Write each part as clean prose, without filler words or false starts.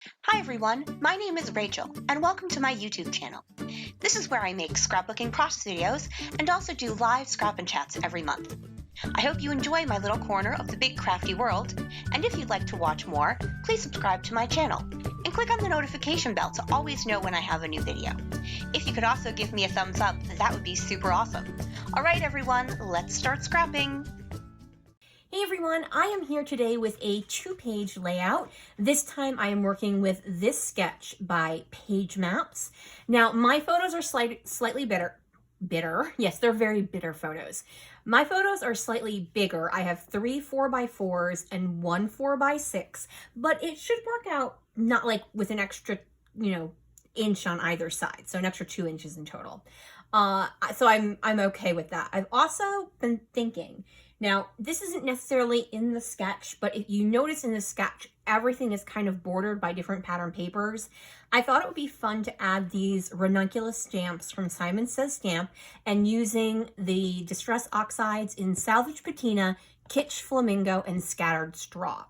Hi everyone, my name is Rachel, and welcome to my YouTube channel. This is where I make scrapbooking process videos and also do live scrap and chats every month. I hope you enjoy my little corner of the big crafty world, and if you'd like to watch more, please subscribe to my channel and click on the notification bell to always know when I have a new video. If you could also give me a thumbs up, that would be super awesome. Alright everyone, let's start scrapping! Hey everyone, I am here today with a 2-page layout. This time I am working with this sketch by Page Maps. Now my photos are slightly bitter. Yes, they're very bitter photos. My photos are slightly bigger. I have 3 4x4s and 1 4x6, but it should work out not like with an extra, inch on either side. So an extra 2 inches in total. So I'm okay with that. I've also been thinking, now, this isn't necessarily in the sketch, but if you notice in the sketch, everything is kind of bordered by different pattern papers. I thought it would be fun to add these ranunculus stamps from Simon Says Stamp and using the Distress Oxides in Salvage Patina, Kitsch Flamingo, and Scattered Straw.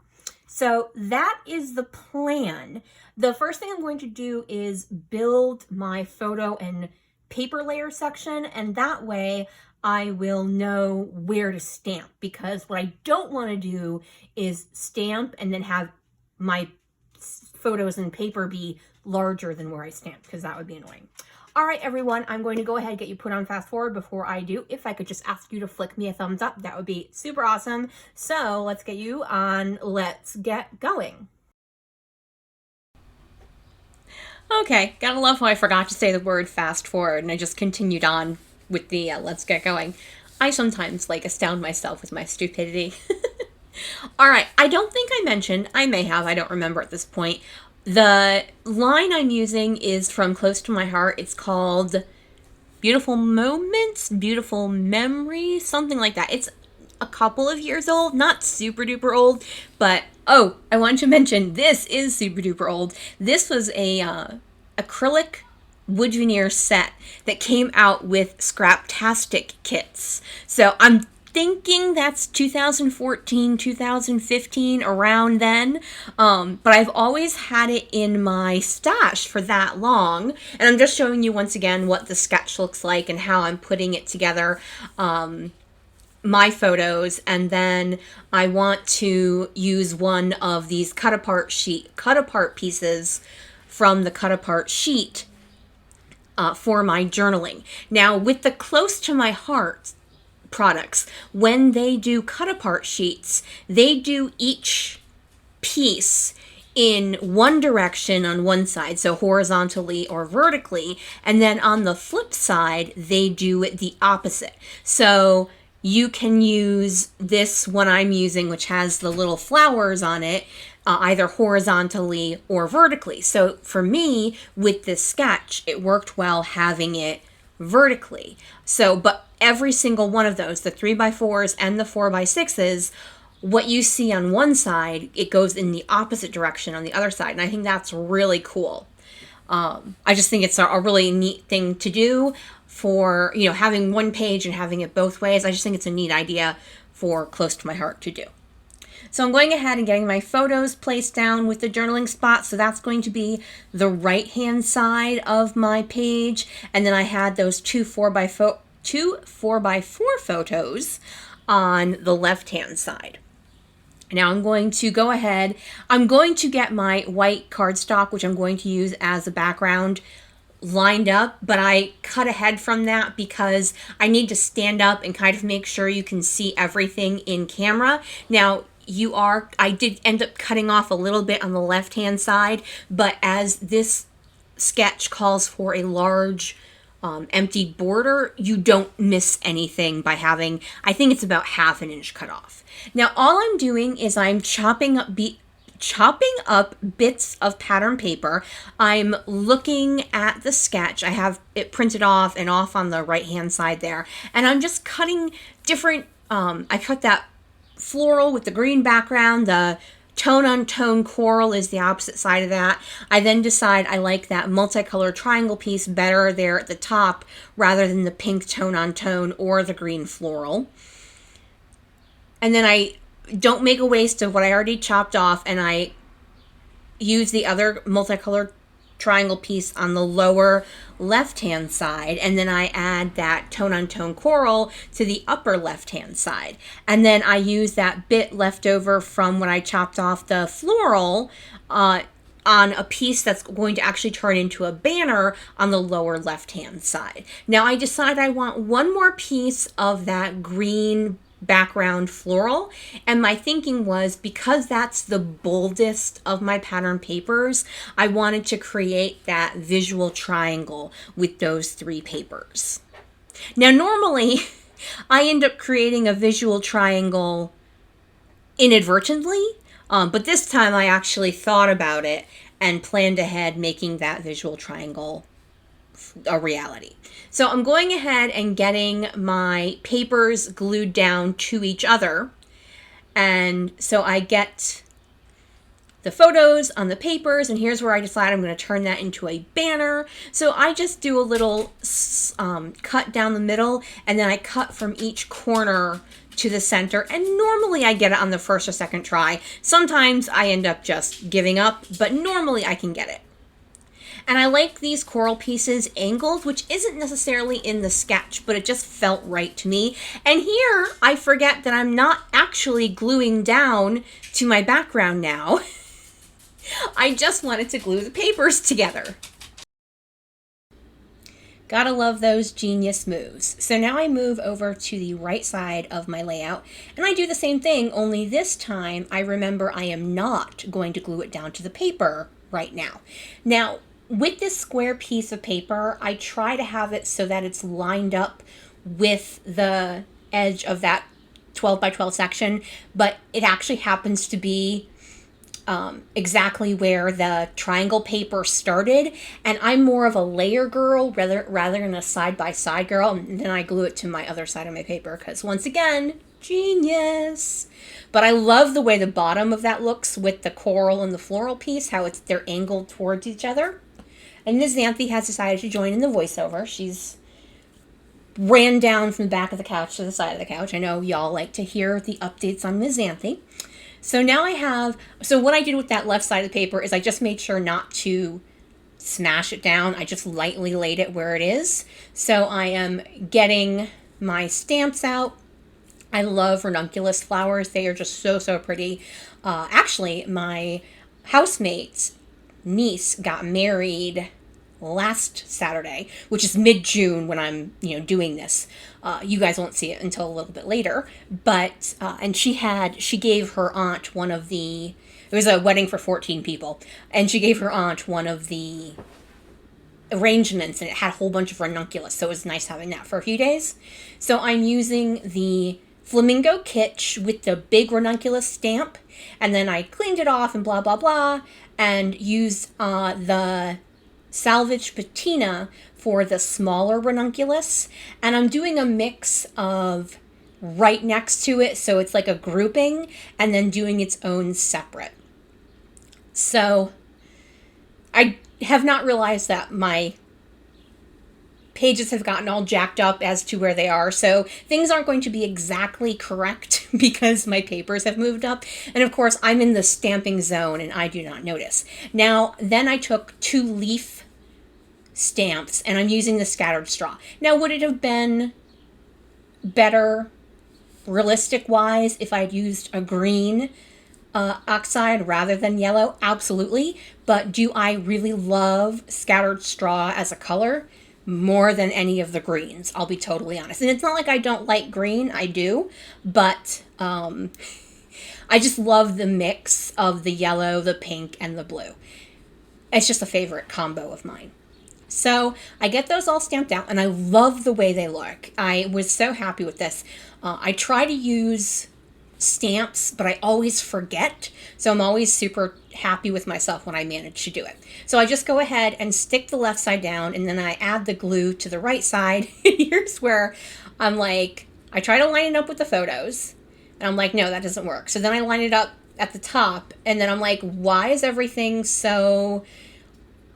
So that is the plan. The first thing I'm going to do is build my photo and paper layer section, and that way I will know where to stamp, because what I don't want to do is stamp and then have my photos and paper be larger than where I stamped, because that would be annoying. All right, everyone, I'm going to go ahead and get you put on fast forward. Before I do, if I could just ask you to flick me a thumbs up, that would be super awesome. So let's get you on, let's get going. Okay, gotta love how I forgot to say the word fast forward and I just continued on with the let's get going. I sometimes astound myself with my stupidity. All right, I don't think I mentioned, I may have, I don't remember at this point. The line I'm using is from Close to My Heart. It's called Beautiful Moments, Beautiful Memories, something like that. It's a couple of years old, not super duper old, but oh, I wanted to mention this is super duper old. This was a acrylic wood veneer set that came out with Scraptastic kits. So I'm thinking that's 2014, 2015, around then. But I've always had it in my stash for that long. And I'm just showing you once again what the sketch looks like and how I'm putting it together. My photos, and then I want to use one of these cut apart pieces from the cut apart sheet for my journaling. Now, with the Close to My Heart products, when they do cut apart sheets, they do each piece in one direction on one side, so horizontally or vertically, and then on the flip side, they do it the opposite. So you can use this one I'm using, which has the little flowers on it, either horizontally or vertically. So for me, with this sketch, it worked well having it vertically. So, but every single one of those, the 3x4s and the 4x6s, what you see on one side, it goes in the opposite direction on the other side. And I think that's really cool. I just think it's a really neat thing to do for, having one page and having it both ways. I just think it's a neat idea for Close to My Heart to do. So I'm going ahead and getting my photos placed down with the journaling spot. So that's going to be the right-hand side of my page. And then I had those two 4x4 photos on the left-hand side. Now I'm going to go ahead, I'm going to get my white cardstock, which I'm going to use as a background, lined up, but I cut ahead from that because I need to stand up and kind of make sure you can see everything in camera. Now, I did end up cutting off a little bit on the left-hand side, but as this sketch calls for a large empty border, you don't miss anything by having, I think it's about ½ inch cut off. Now, all I'm doing is I'm chopping up bits of pattern paper. I'm looking at the sketch. I have it printed off and off on the right-hand side there. And I'm just cutting different, I cut that floral with the green background, the tone-on-tone coral is the opposite side of that. I then decide I like that multicolored triangle piece better there at the top rather than the pink tone-on-tone or the green floral. And then I don't make a waste of what I already chopped off, and I use the other multicolored triangle piece on the lower left hand side, and then I add that tone on tone coral to the upper left hand side, and then I use that bit left over from when I chopped off the floral on a piece that's going to actually turn into a banner on the lower left hand side. Now I decide I want one more piece of that green background floral, and my thinking was, because that's the boldest of my pattern papers, I wanted to create that visual triangle with those 3 papers. Now normally I end up creating a visual triangle inadvertently, but this time I actually thought about it and planned ahead, making that visual triangle a reality. So I'm going ahead and getting my papers glued down to each other. And so I get the photos on the papers, and here's where I decide I'm going to turn that into a banner. So I just do a little cut down the middle, and then I cut from each corner to the center, and normally I get it on the first or second try. Sometimes I end up just giving up, but normally I can get it. And I like these coral pieces angled, which isn't necessarily in the sketch, but it just felt right to me. And here I forget that I'm not actually gluing down to my background now. I just wanted to glue the papers together. Gotta love those genius moves. So now I move over to the right side of my layout, and I do the same thing, only this time I remember I am not going to glue it down to the paper right now. Now, with this square piece of paper, I try to have it so that it's lined up with the edge of that 12 by 12 section, but it actually happens to be exactly where the triangle paper started, and I'm more of a layer girl rather than a side-by-side girl, and then I glue it to my other side of my paper, because once again, genius. But I love the way the bottom of that looks with the coral and the floral piece, how they're angled towards each other. And Ms. Xanthe has decided to join in the voiceover. She's ran down from the back of the couch to the side of the couch. I know y'all like to hear the updates on Ms. Xanthe. So now so what I did with that left side of the paper is I just made sure not to smash it down. I just lightly laid it where it is. So I am getting my stamps out. I love ranunculus flowers. They are just so, so pretty. Actually, my housemate's niece got married last Saturday, which is mid-June when I'm, doing this. You guys won't see it until a little bit later, but, and she gave her aunt it was a wedding for 14 people, and she gave her aunt one of the arrangements, and it had a whole bunch of ranunculus, so it was nice having that for a few days. So I'm using the Flamingo Kitsch with the big ranunculus stamp, and then I cleaned it off and blah, blah, blah, and used the Salvage Patina for the smaller ranunculus, and I'm doing a mix of right next to it, so it's like a grouping, and then doing its own separate. So I have not realized that my pages have gotten all jacked up as to where they are, so things aren't going to be exactly correct because my papers have moved up, and of course I'm in the stamping zone and I do not notice. Now, then I took 2 leaf stamps and I'm using the scattered straw. Now, would it have been better realistic wise if I'd used a green oxide rather than yellow? Absolutely. But do I really love scattered straw as a color? More than any of the greens, I'll be totally honest. And it's not like I don't like green, I do, but I just love the mix of the yellow, the pink, and the blue. It's just a favorite combo of mine. So I get those all stamped out, and I love the way they look. I was so happy with this. I try to use stamps, but I always forget, so I'm always super happy with myself when I manage to do it. So I just go ahead and stick the left side down, and then I add the glue to the right side. Here's where I'm like, I try to line it up with the photos, and I'm like, no, that doesn't work. So then I line it up at the top, and then I'm like, why is everything so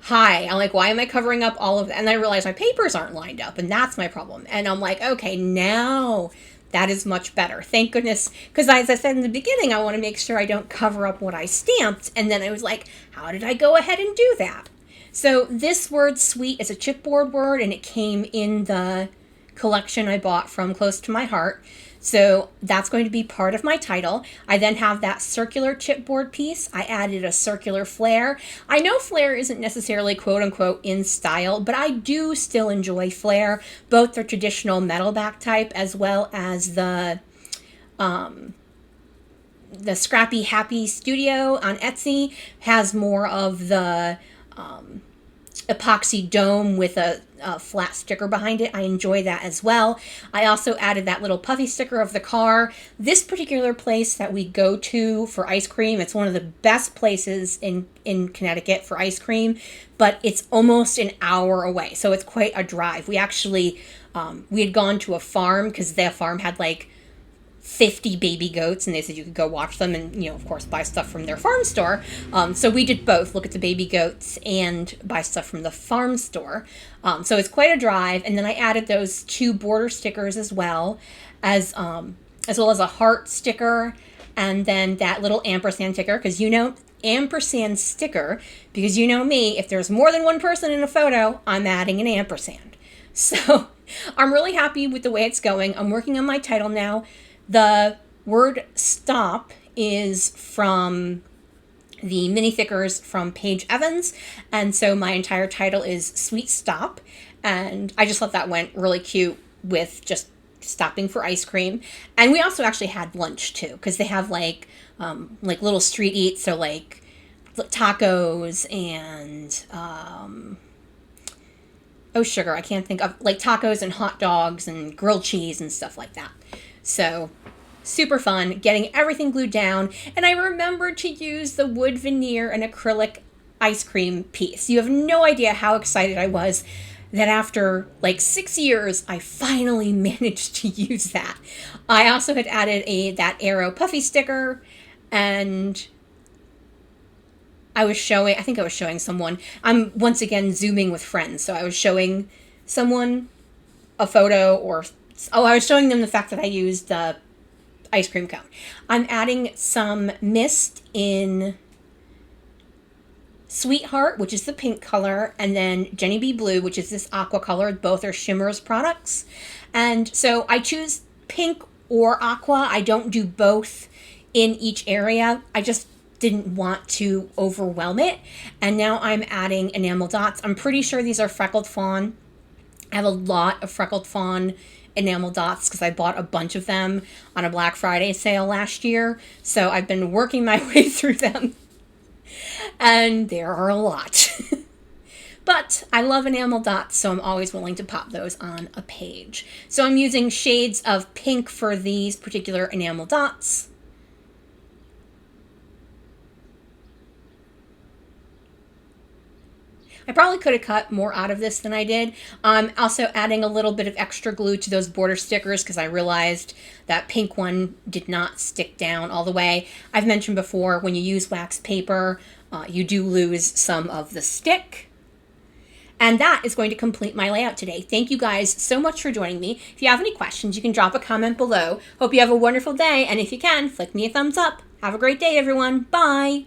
high? I'm like, why am I covering up all of that? And I realize my papers aren't lined up, and that's my problem. And I'm like, okay, now That is much better. Thank goodness. Because as I said in the beginning, I want to make sure I don't cover up what I stamped. And then I was like, how did I go ahead and do that? So this word sweet is a chipboard word, and it came in the collection I bought from Close to My Heart. So that's going to be part of my title. I then have that circular chipboard piece. I added a circular flare. I know flare isn't necessarily quote unquote in style, but I do still enjoy flare, both the traditional metal back type as well as the Scrappy Happy Studio on Etsy has more of the epoxy dome with a flat sticker behind it. I enjoy that as well. I also added that little puffy sticker of the car. This particular place that we go to for ice cream, it's one of the best places in Connecticut for ice cream, but it's almost an hour away, so it's quite a drive. We actually, we had gone to a farm because their farm had like 50 baby goats, and they said you could go watch them and, you know, of course, buy stuff from their farm store. So we did both, look at the baby goats and buy stuff from the farm store. So it's quite a drive. And then I added those 2 border stickers as well as a heart sticker, and then that little ampersand sticker, because you know, ampersand sticker, because you know me, if there's more than one person in a photo, I'm adding an ampersand. So I'm really happy with the way it's going. I'm working on my title now. The word stop is from the mini thickers from Paige Evans, and so my entire title is Sweet Stop, and I just thought that went really cute with just stopping for ice cream. And we also actually had lunch too, because they have like little street eats, so like tacos and oh sugar, I can't think of, like tacos and hot dogs and grilled cheese and stuff like that. So super fun, getting everything glued down. And I remembered to use the wood veneer and acrylic ice cream piece. You have no idea how excited I was that after like 6 years, I finally managed to use that. I also had added that arrow puffy sticker, and I think I was showing someone, I'm once again Zooming with friends, so I was showing someone a photo, I was showing them the fact that I used the ice cream cone. I'm adding some mist in Sweetheart, which is the pink color, and then Jenny B Blue, which is this aqua color. Both are Shimmers products. And so I choose pink or aqua. I don't do both in each area. I just didn't want to overwhelm it. And now I'm adding enamel dots. I'm pretty sure these are Freckled Fawn. I have a lot of Freckled Fawn enamel dots because I bought a bunch of them on a Black Friday sale last year. So I've been working my way through them. And there are a lot. But I love enamel dots, so I'm always willing to pop those on a page. So I'm using shades of pink for these particular enamel dots. I probably could have cut more out of this than I did. I'm also adding a little bit of extra glue to those border stickers because I realized that pink one did not stick down all the way. I've mentioned before, when you use wax paper, you do lose some of the stick. And that is going to complete my layout today. Thank you guys so much for joining me. If you have any questions, you can drop a comment below. Hope you have a wonderful day, and if you can, flick me a thumbs up. Have a great day, everyone. Bye!